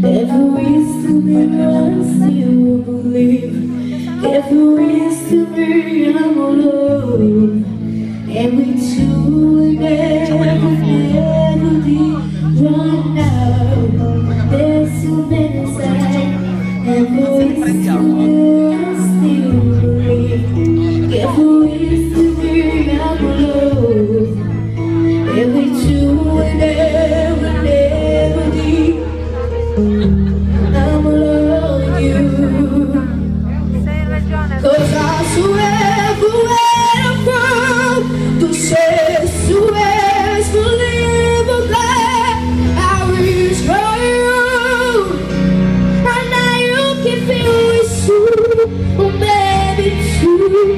If we still be, I still believe. If we still be, I'm alone. And we two will never be right now. There's so many sides. If we still be, I still believe. If we still be, I'm alone. And we two will never be. I'm alone, you. 'Cause I swear where I'm from, tu says to where's believable I reach for you. And now you can feel it's true, or maybe true.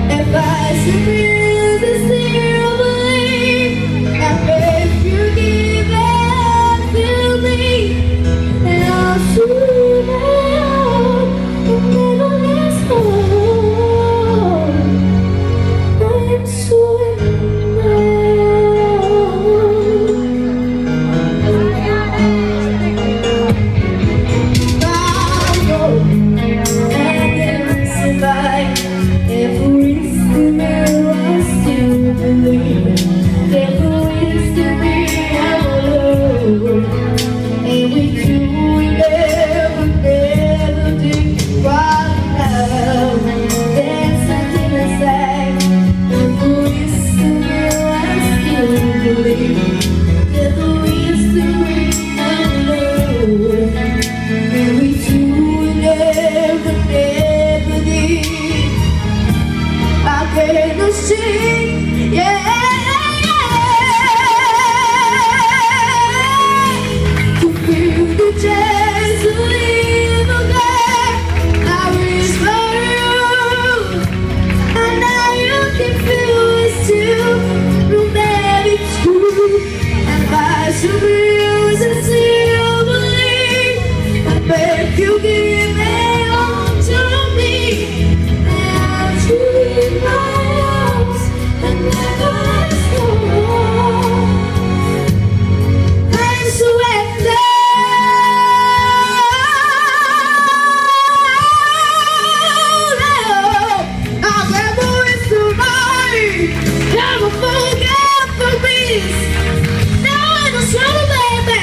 If I surrender the still believe, I beg you give it to me. And I'll soon out and never last home. I'm so in love. I can survive. If we still I still believe. If we still be, I'm alone. And we two will never be right now. There's something inside. If we still I still believe. If we still be, I'm alone. And we two will never be. I cannot see, yeah. Just to live again, I wish for you. And now you can feel it too. No matter true. And by some reason still believe. I beg you give it all to me. And I'll treat my arms and never let go. I surrender. Never forget for me. Now I don't show baby.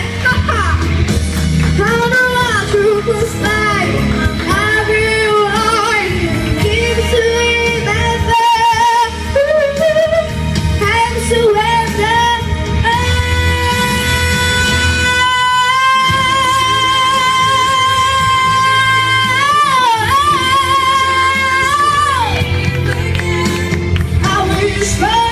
I don't know how to persuade. I feel hard. Keep sweet and fair. I'm surrender. I wish for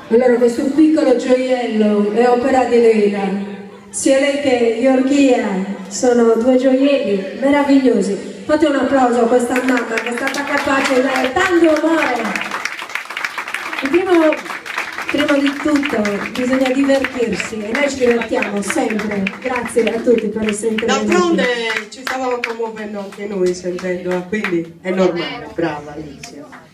Allora questo piccolo gioiello è opera di Leila. Sia lei che Georgia sono due gioielli meravigliosi. Fate un applauso a questa mamma che è stata capace di dare tanto amore. Il primo prima di tutto bisogna divertirsi e noi ci divertiamo sempre. Grazie a tutti per essere intervenuti. D'altronde ci stavamo commuovendo anche noi sentendola, quindi è normale. Brava Alicia.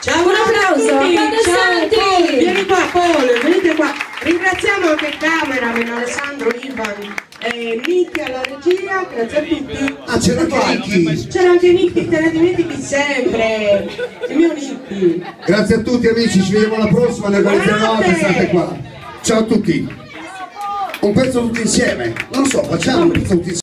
Ciao, Un applauso a Paolo ciao Santi. Paul, vieni qua Paul, venite qua. Ringraziamo anche cameraman Alessandro, Ivan e Nicky alla regia, grazie a tutti. Ah, c'era anche Nicky. C'era anche Nicky, te ne dimentichi sempre, il mio Nicky. Grazie a tutti amici, ci vediamo alla prossima, ne organizzeremo altre, state qua. Ciao a tutti. Un pezzo tutti insieme, non lo so, facciamo un pezzo tutti insieme.